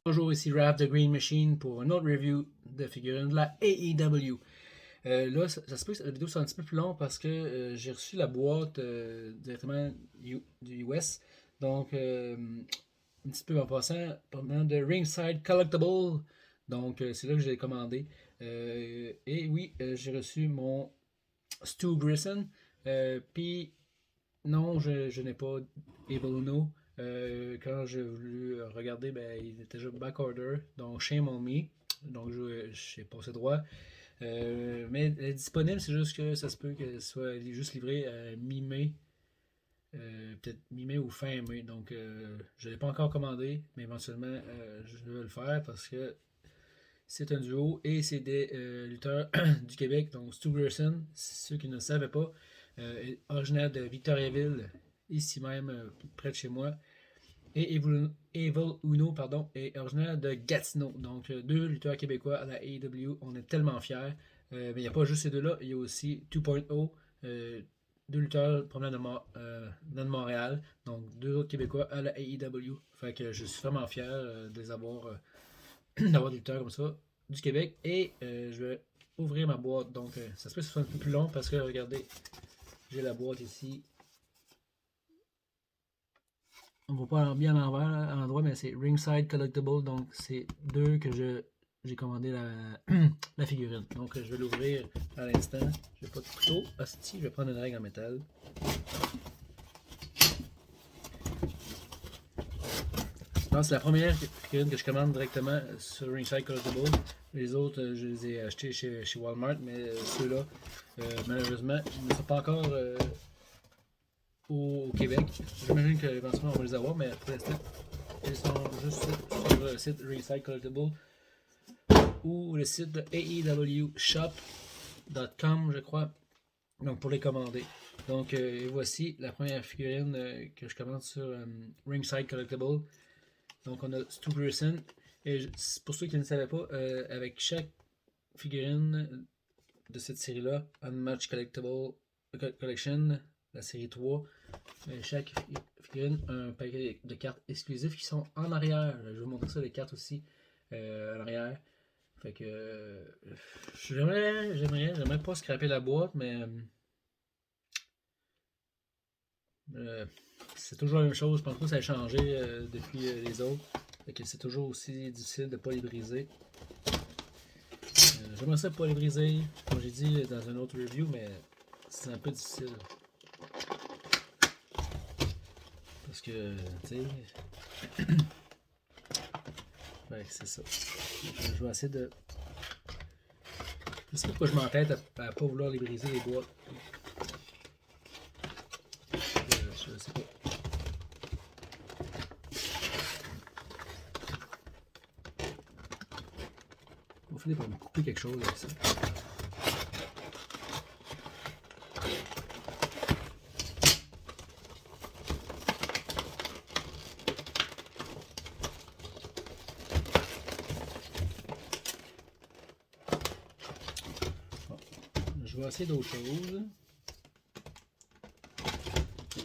Bonjour, ici Raph de Green Machine pour une autre review de figurines de la AEW. Là, ça se peut que la vidéo soit un petit peu plus longue parce que j'ai reçu la boîte directement du US. Donc, un petit peu en passant, pendant de Ringside Collectible. Donc, c'est là que j'ai commandé. Et oui, j'ai reçu mon Stu Grissom. Puis, non, je n'ai pas Evil Uno. Quand j'ai voulu regarder, ben, il était déjà backorder, donc shame on me. Donc je n'ai pas ce droit. Mais elle est disponible, c'est juste que ça se peut qu'elle soit juste livrée à mi-mai. Peut-être mi-mai ou fin mai. Donc je ne l'ai pas encore commandé, mais éventuellement je vais le faire parce que c'est un duo et c'est des lutteurs du Québec. Donc Stu Grierson, ceux qui ne le savaient pas, est originaire de Victoriaville, ici même près de chez moi. Et Evil Uno pardon, est originaire de Gatineau. Donc deux lutteurs québécois à la AEW. On est tellement fiers. Mais il n'y a pas juste ces deux-là. Il y a aussi 2.0, deux lutteurs provenant de Montréal. Donc deux autres Québécois à la AEW. Fait que je suis vraiment fier de les avoir, d'avoir des lutteurs comme ça du Québec. Et je vais ouvrir ma boîte. Donc ça se peut que ce soit un peu plus long parce que regardez, j'ai la boîte ici. On ne voit pas bien à l'endroit, mais c'est Ringside Collectible. Donc, c'est deux que j'ai commandé la figurine. Donc, je vais l'ouvrir à l'instant. Je vais pas de couteau. Hostie, je vais prendre une règle en métal. Non, c'est la première figurine que je commande directement sur Ringside Collectible. Les autres, je les ai achetés chez Walmart, mais ceux-là, malheureusement, ils ne sont pas encore au Québec. J'imagine qu'éventuellement on va les avoir, mais pour l'instant, ils sont juste sur le site Ringside Collectible ou le site de aewshop.com, je crois. Donc pour les commander. Donc voici la première figurine que je commande sur Ringside Collectible. Donc on a Stu Grierson. Et pour ceux qui ne savaient pas, avec chaque figurine de cette série-là, Unmatched Collectible Collection, la série 3, chaque figurine a un paquet de cartes exclusives qui sont en arrière. Je vais vous montrer ça, les cartes aussi en arrière. Fait que j'aimerais pas scraper la boîte, mais c'est toujours la même chose. Je pense pas que ça a changé depuis les autres. Fait que c'est toujours aussi difficile de ne pas les briser. J'aimerais ça pas les briser, comme j'ai dit dans une autre review, mais c'est un peu difficile. Parce que, tu sais. Ouais, c'est ça. Je vais essayer de. Je sais pas pourquoi je m'entête à pas vouloir les briser, les boîtes. Je sais pas. On va finir par me couper quelque chose avec ça. Je vais essayer d'autres choses.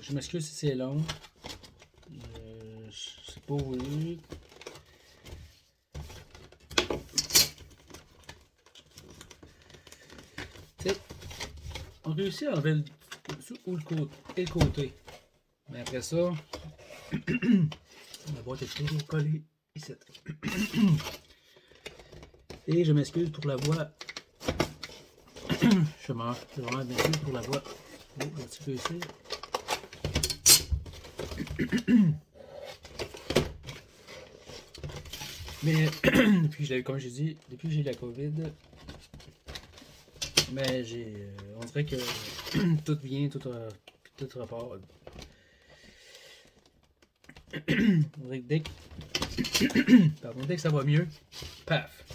Je m'excuse si c'est long. C'est pas voulu. On réussit à enlever le dessus ou le côté. Mais après ça, la boîte est toujours collée ici. Et je m'excuse pour la voix. Je vraiment m'excuse pour la voix. Oh, un petit peu ici. Mais depuis, comme j'ai dit, depuis que j'ai eu la COVID, mais on dirait que tout vient, tout repart. On dirait que dès que ça va mieux, paf.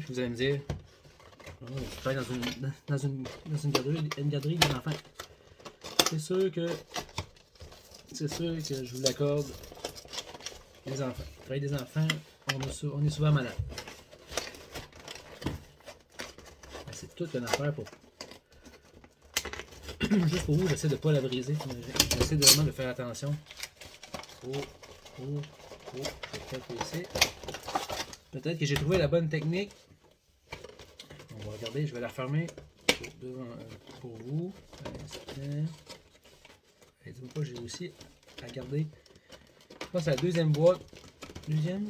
Vous allez me dire, oh, je travaille dans une garderie des enfants. C'est sûr que je vous l'accorde. Les enfants. Travailler des enfants, on est souvent malade. C'est toute une affaire pour. Juste pour vous, j'essaie de ne pas la briser. J'essaie vraiment de faire attention. Je vais peut-être essayer. Peut-être que j'ai trouvé la bonne technique. On va regarder, je vais la refermer pour vous. Dis-moi pas, j'ai réussi à garder. Je pense que c'est la deuxième boîte. Deuxième?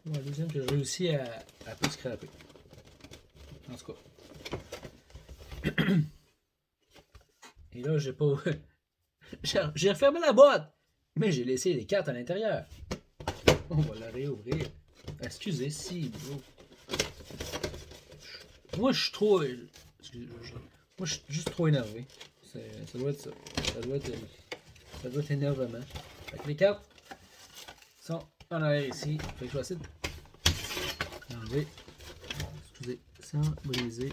Ouais, deuxième que j'ai réussi à pas scraper. En tout cas. Et là, j'ai pas. J'ai refermé la boîte! Mais j'ai laissé les cartes à l'intérieur. On va la réouvrir. Excusez, si, bro. Moi, je suis trop. Moi, je suis juste trop énervé. Ça doit être ça. Ça doit être énervement. Fait que les cartes sont en arrière ici. Fait que je vais essayer d'enlever. Excusez, sans briser.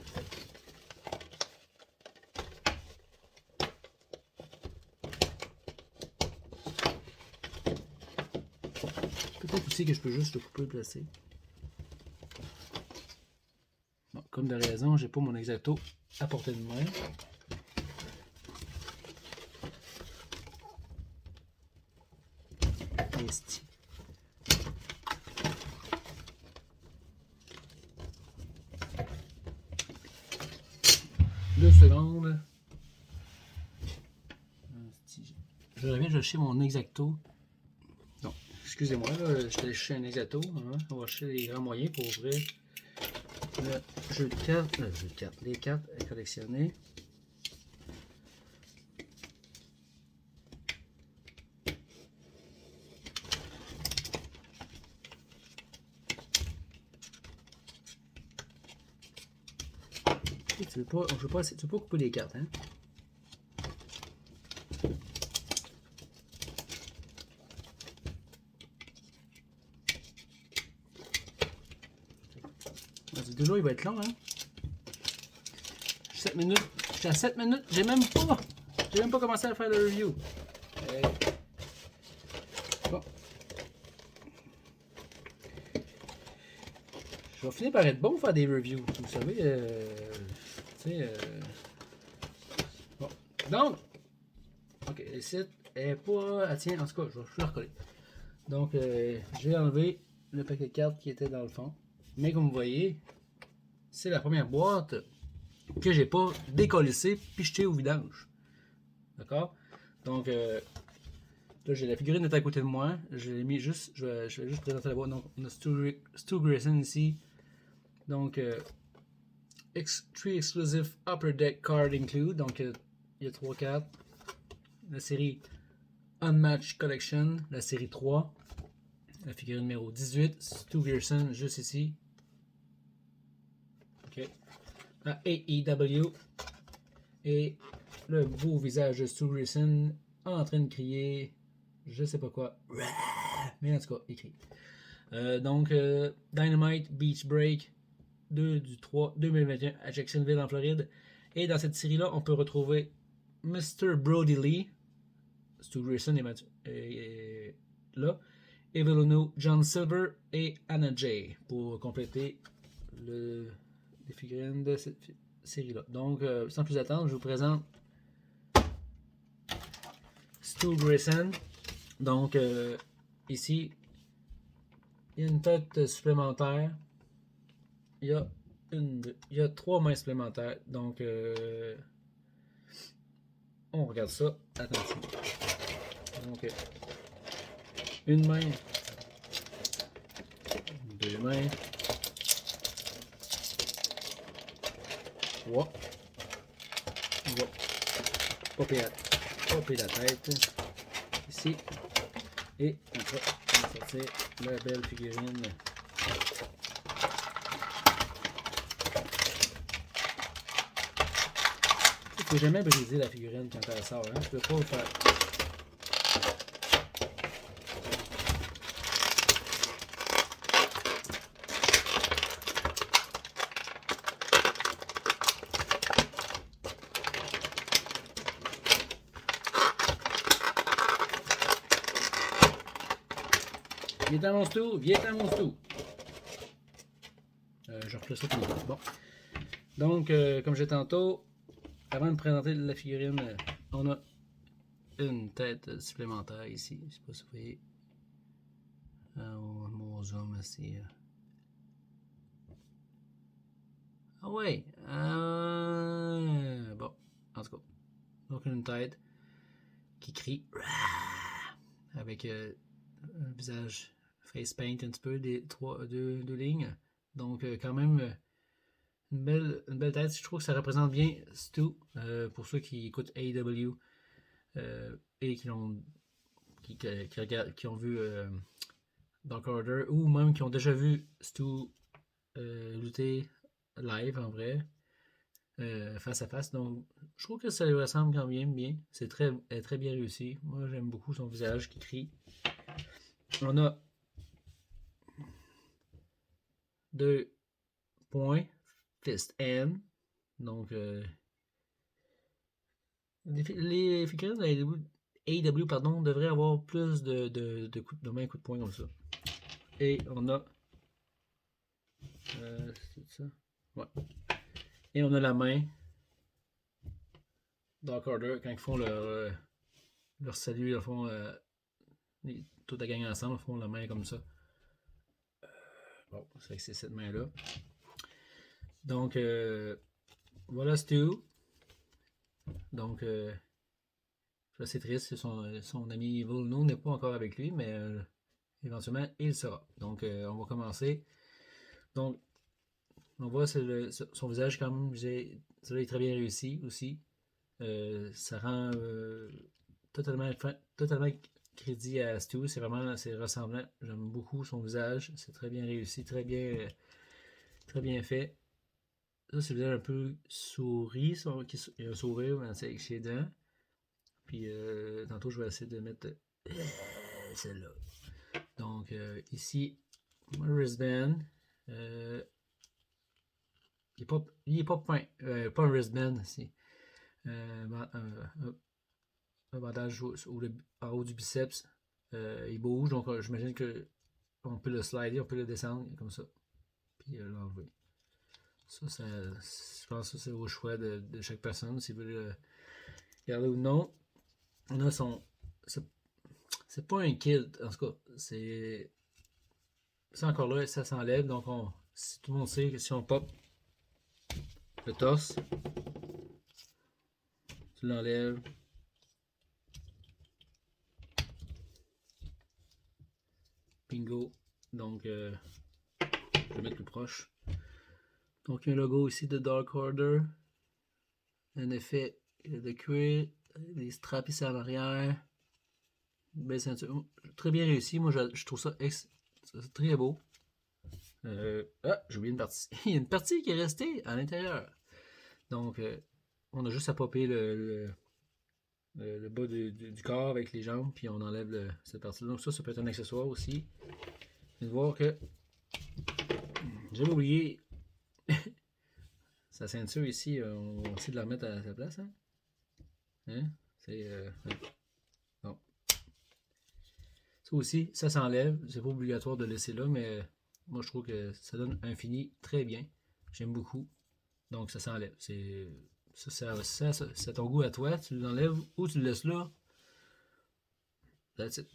Peut-être aussi que je peux juste le couper et le placer. Bon, comme de raison, j'ai pas mon X-Acto à portée de main. Esti. Deux secondes. Je reviens chercher mon X-Acto. Non, excusez-moi, là, je vais chercher un X-Acto. Hein. On va chercher les grands moyens pour ouvrir le jeu de cartes. Les cartes à collectionner. Tu veux pas couper les cartes, hein? Ce vidéo-là, il va être long, hein? 7 minutes. J'étais à 7 minutes. J'ai même pas commencé à faire le review. Bon. Je vais finir par être bon pour faire des reviews. Vous savez, bon. Donc, ok, le site est pas. Ah, tiens, en tout cas, je vais la recoller. Donc, j'ai enlevé le paquet de cartes qui était dans le fond. Mais comme vous voyez, c'est la première boîte que j'ai pas décollissée puis jetée au vidange. D'accord? Donc, là, j'ai la figurine est à côté de moi. Je l'ai mis juste. Je vais juste présenter la boîte. Donc, on a Stu Grayson ici. Donc, 3 exclusive Upper Deck card include. Donc, il y a 3 cartes. La série Unmatched Collection, la série 3. La figurine numéro 18, Stu Grayson, juste ici. Ok. La AEW. Et le beau visage de Stu Grayson en train de crier, je sais pas quoi. Mais en tout cas, il crie. Donc, Dynamite Beach Break 2 du 3 2021 à Jacksonville en Floride. Et dans cette série-là, on peut retrouver Mr. Brody Lee, Stu Grayson est là, Evil Uno, John Silver et Anna Jay pour compléter les figurines de cette série-là. Donc, sans plus attendre, je vous présente Stu Grayson. Donc, ici, il y a une tête supplémentaire. Il y a 3 mains supplémentaires. Donc, on regarde ça. Attention. Donc, une main, 2 mains, 3. On va popper la tête ici. Et après, on va sortir la belle figurine. Il ne faut jamais briser la figurine quand elle sort. Hein? Je ne peux pas faire. Viens à mon stou, viens à mon stou. Je refais ça pour bon. Donc, comme j'ai tantôt, avant de présenter la figurine, on a une tête supplémentaire ici. Je ne sais pas si vous voyez. Mon zoom ici. Ah ouais. Bon, en tout cas. Donc une tête qui crie avec un visage face paint un petit peu, deux lignes. Donc quand même une belle tête. Je trouve que ça représente bien Stu pour ceux qui écoutent AEW et qui ont vu Dark Order ou même qui ont déjà vu Stu lutter live en vrai. Face à face. Donc, je trouve que ça lui ressemble quand même bien. C'est très bien réussi. Moi, j'aime beaucoup son visage qui crie. On a 2 points. Fist N. Donc, les figurines de AEW pardon, devraient avoir plus de coups de main, coups de poing comme ça. Et on a. C'est ça? Ouais. Et on a la main. Dark Order, quand ils font leur salut, ils font. Toute la gang ensemble, ils font la main comme ça. Bon, c'est avec cette main-là. Donc, voilà Stu. Donc, c'est triste. Son ami Volno n'est pas encore avec lui, mais éventuellement, il sera. Donc, on va commencer. Donc, on voit son visage quand même, ça est très bien réussi aussi. Ça rend totalement crédit à Stu. C'est ressemblant. J'aime beaucoup son visage. C'est très bien réussi, très bien fait. Ça, c'est le visage un peu souris. Il y a un sourire avec ses dents. Puis tantôt, je vais essayer de mettre celle-là. Donc, ici, mon wristband. Il est pas peint. Pas un wristband ici. Un bandage en haut du biceps. Il bouge, donc j'imagine qu'on peut le slider, on peut le descendre comme ça. Puis l'enlever. Ça, je pense que c'est au choix de chaque personne, s'il veut le garder ou non. On a son. C'est pas un kilt, en tout cas. C'est encore là, ça s'enlève. Donc, si tout le monde sait que si on pop le torse, tu l'enlèves. Bingo. Donc, je vais mettre plus proche. Donc, il y a un logo ici de Dark Order. Un effet de cuir. Des straps ici à l'arrière. Belle ceinture. Très bien réussi. Moi, je trouve ça très beau. J'ai oublié une partie. Il y a une partie qui est restée à l'intérieur. Donc, on a juste à popper le bas du corps avec les jambes, puis on enlève cette partie-là. Donc, ça peut être un accessoire aussi. Vous allez voir que j'avais oublié sa ceinture ici. On va essayer de la remettre à sa place. Hein? C'est. Non. Ça aussi, ça s'enlève. C'est pas obligatoire de laisser là, mais moi, je trouve que ça donne un fini très bien. J'aime beaucoup. Donc, ça s'enlève. C'est ton goût à toi. Tu l'enlèves ou tu le laisses là. That's it.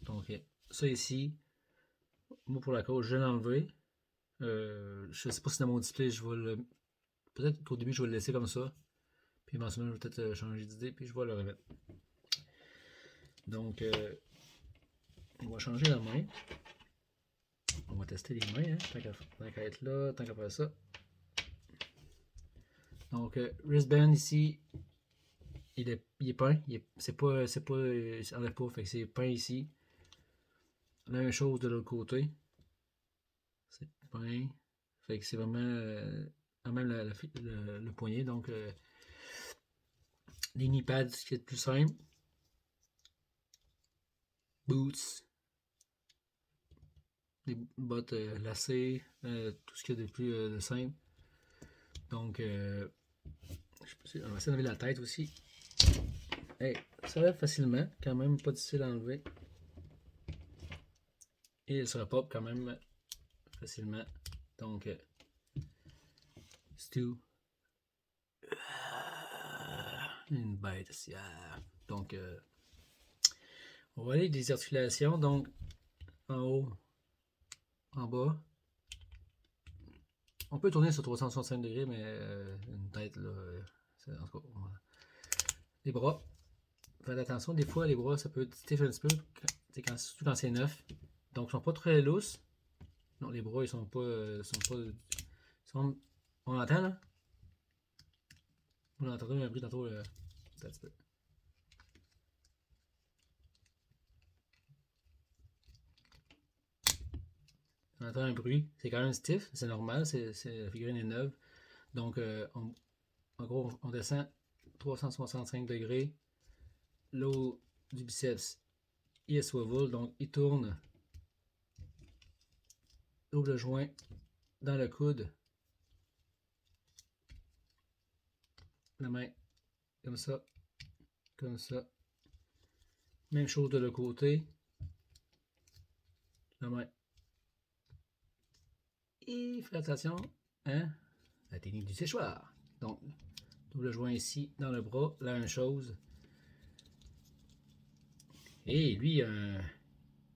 Donc, ça ici, moi pour la cause, je vais l'enlever. Je sais pas si dans mon display, je vais le. Peut-être qu'au début, je vais le laisser comme ça. Puis éventuellement, je vais peut-être changer d'idée, puis je vais le remettre. Donc, on va changer la main. On va tester les mains, hein, tant qu'à être là, tant qu'à faire ça. Donc, wristband ici, il est peint. C'est pas, il enlève pas, fait que c'est peint ici. La même chose de l'autre côté. C'est peint. Fait que c'est vraiment même le poignet. Donc, les knee pads, ce qui est le plus simple. Boots. Des bottes lacées. Tout ce qu'il y a de plus simple. Donc, on va essayer d'enlever la tête aussi. Hey, ça va facilement. Quand même pas difficile à enlever. Et elle se repop quand même facilement. Donc, Stu. Une bête aussi. Donc, on va aller des articulations. Donc, en haut, en bas. On peut tourner sur 365 degrés, mais une tête, là, en tout cas, les bras. Faites attention, des fois, les bras, ça peut stiff un petit peu, surtout quand c'est neuf. Donc, ils sont pas très lousses. Non, les bras, ils sont pas. On l'entend, là? On a entendu un bruit tantôt, un petit peu. On entend un bruit. C'est quand même stiff, c'est normal, la figurine est neuve. Donc, en gros, on descend 365 degrés. L'eau du biceps, il est swivel, donc il tourne. Double joint dans le coude. La main, comme ça, comme ça. Même chose de l'autre côté. La main. Et faites attention, hein? La technique du séchoir. Donc, double joint ici dans le bras, la même chose. Et lui,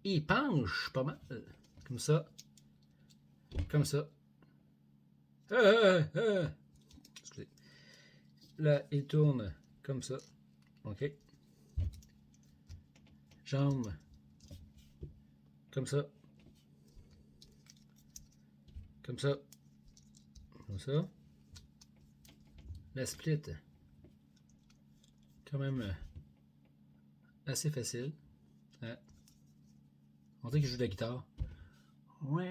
il penche pas mal. Comme ça. Comme ça. Excusez. Là, il tourne comme ça. OK. Jambes. Comme ça. Comme ça. Comme ça. La split. Quand même assez facile. Hein? On dirait qu'il joue de la guitare. Bon, je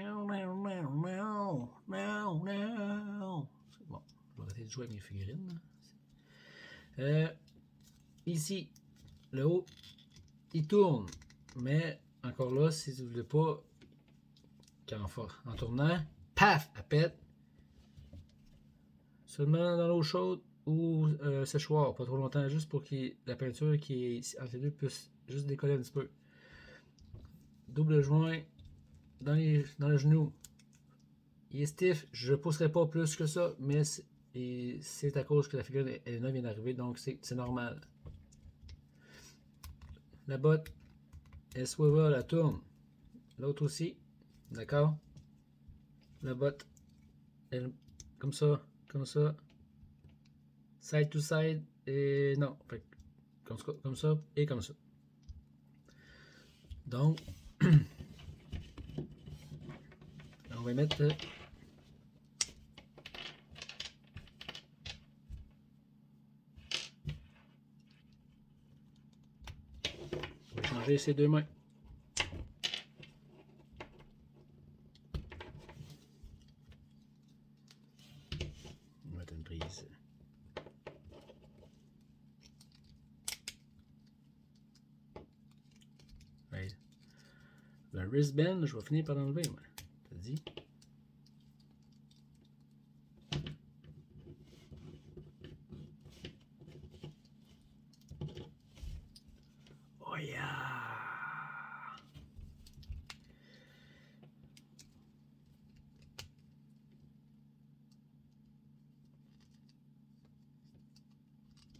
vais arrêter de jouer avec mes figurines. Ici, le haut, il tourne. Mais encore là, si vous ne voulez pas qu'en tournant, paf, elle pète. Seulement dans l'eau chaude ou séchoir, pas trop longtemps, juste pour que la peinture qui est entre les deux puisse juste décoller un petit peu. Double joint dans le genou. Il est stiff, je ne pousserai pas plus que ça, mais c'est à cause que la figure est neuve vient d'arriver, donc c'est normal. La botte, elle swivel, elle tourne. L'autre aussi, d'accord? La botte, elle, comme ça, side to side, et non, fait, comme ça et comme ça. Donc, on va mettre on va changer ces deux mains. On va mettre une prise. Right. Le wristband, je vais finir par l'enlever, moi. T'as dit? Oh yeah!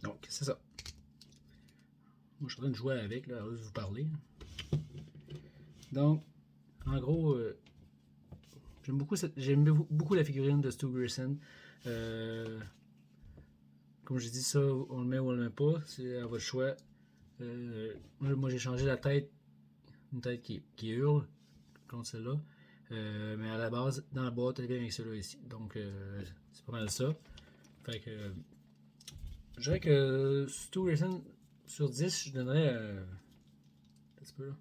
Donc, c'est ça. Moi, je suis en train de jouer avec, là, de vous parler. Donc, en gros, j'aime beaucoup la figurine de Stu Grayson. Comme je dis ça, on le met ou on le met pas, c'est à votre choix. Moi, j'ai changé la tête, une tête qui hurle, contre celle-là. Mais à la base, dans la boîte, elle vient avec celle-là ici. Donc, c'est pas mal ça. Fait que, je dirais que Stu Grayson, sur 10, je donnerais un petit peu là.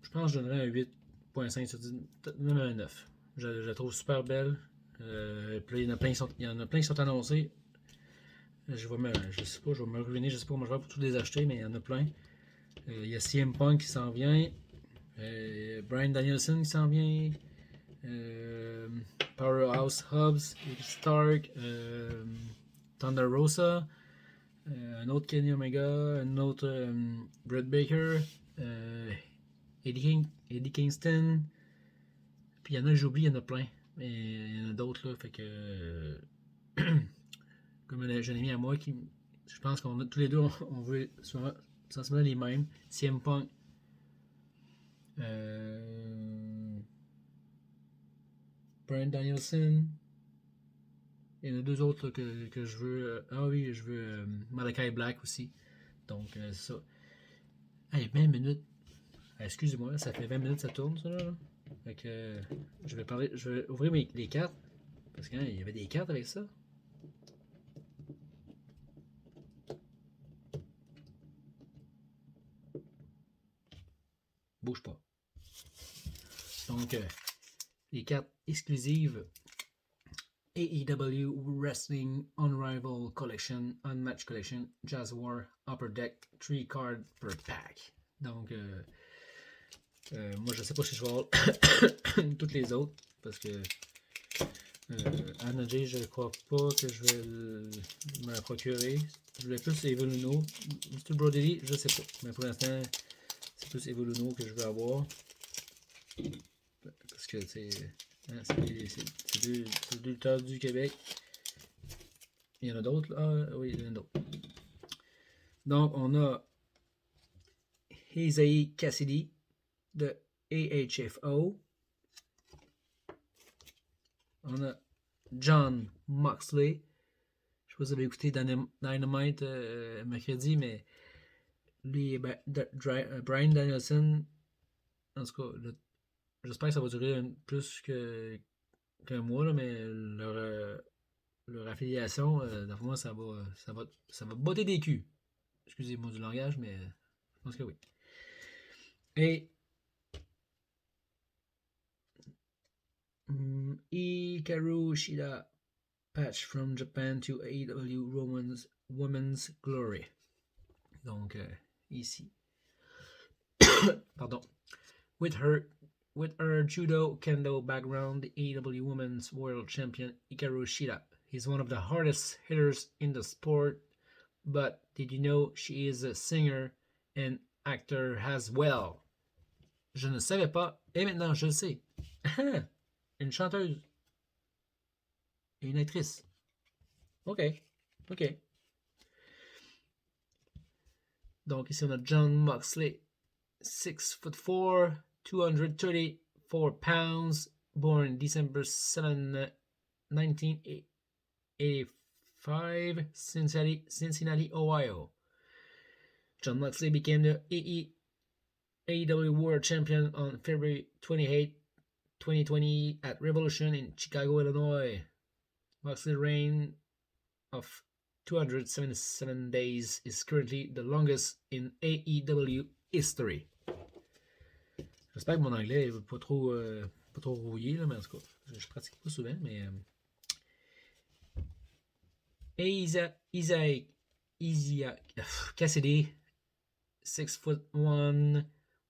Je pense que je donnerais un 8.5 sur 10, peut-être même un 9. Je la trouve super belle. Puis là, il y en a plein qui sont annoncés. Je sais pas, je vais me ruiner, je sais pas comment je vais pour tous les acheter, mais il y en a plein. Il y a CM Punk qui s'en vient. Bryan Danielson qui s'en vient. Powerhouse Hobbs, Stark, Thunder Rosa, un autre Kenny Omega, un autre Britt Baker, Eddie Kingston. Puis il y en a, j'oublie, il y en a plein. Mais il y en a d'autres là, fait que. Comme un jeune ami à moi qui. Je pense qu'on a tous les deux, on veut souvent, sensiblement les mêmes. CM Punk. Bryan Danielson. Il y en a deux autres là, que je veux. Ah oui, je veux Malachi Black aussi. Donc, c'est ça. Hey, 20 minutes. Excusez-moi, ça fait 20 minutes que ça tourne, ça là. Fait que je vais ouvrir les cartes. Parce qu'il y avait des cartes avec ça. Bouge pas. Donc, les cartes exclusives AEW Wrestling Unrivaled Collection, Unmatched Collection, Jazz War, Upper Deck, 3 cards per pack. Donc, moi je sais pas si je vais avoir toutes les autres parce que Anna J, je crois pas que je vais me la procurer. Je voulais plus Evoluno. Mr. Brody, je sais pas. Mais pour l'instant, c'est plus Evoluno que je veux avoir. Parce que c'est deux lutteurs du Québec. Il y en a d'autres là? Ah, oui, il y en a d'autres. Donc, on a Isaiah Cassidy de AHFO. On a John Moxley. Je sais pas si vous avez écouté Dynamite mercredi, mais lui, Bryan Danielson, en tout cas, j'espère que ça va durer plus qu'un mois, là, mais leur affiliation, dans moi, ça va botter des culs. Excusez-moi du langage, mais je pense que oui. Et Hikaru Shida patch from Japan to AEW Women's Glory. Donc, ici. Pardon. With her judo kendo background, the AEW Women's World Champion Hikaru Shida is one of the hardest hitters in the sport, but did you know she is a singer and actor as well? Je ne savais pas, et maintenant je le sais. Une chanteuse et une actrice. Ok. Donc ici on a John Moxley, 6'4", 234 pounds, born December 7, 1985, Cincinnati, Ohio. John Moxley became the AEW World Champion on February 28, 2020 at Revolution in Chicago, Illinois. Moxley's reign of 277 days is currently the longest in AEW history. J'espère que mon anglais est pas trop rouillé, là, mais en tout cas, je pratique pas souvent, mais Isaiah Cassidy, 6'1",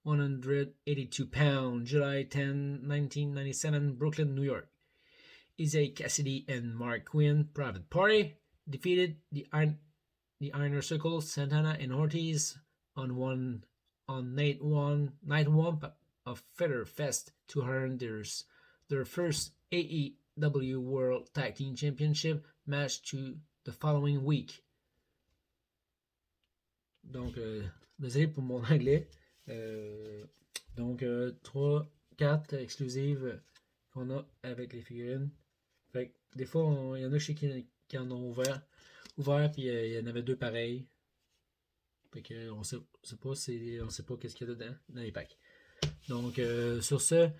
182 pounds, July 10, 1997, Brooklyn, New York. Isaiah Cassidy and Mark Quinn, Private Party, defeated the Inner Circle, Santana and Ortiz on night one of Feather Fest to earn their first AEW World Tag Team Championship match to the following week. Donc, désolé pour mon anglais. Donc, 3 cartes exclusives qu'on a avec les figurines. Fait que, des fois, il y en a chez qui en ont ouvert puis il y en avait 2 pareils. Fait que on sait pas qu'est-ce qu'il y a dedans dans les packs. Donc, sur ce,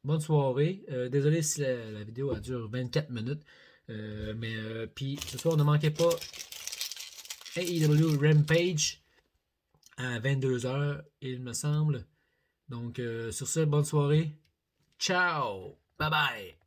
bonne soirée. Désolé si la vidéo a duré 24 minutes. Mais puis ce soir, ne manquez pas AEW Rampage à 22h, il me semble. Donc, sur ce, bonne soirée. Ciao! Bye bye!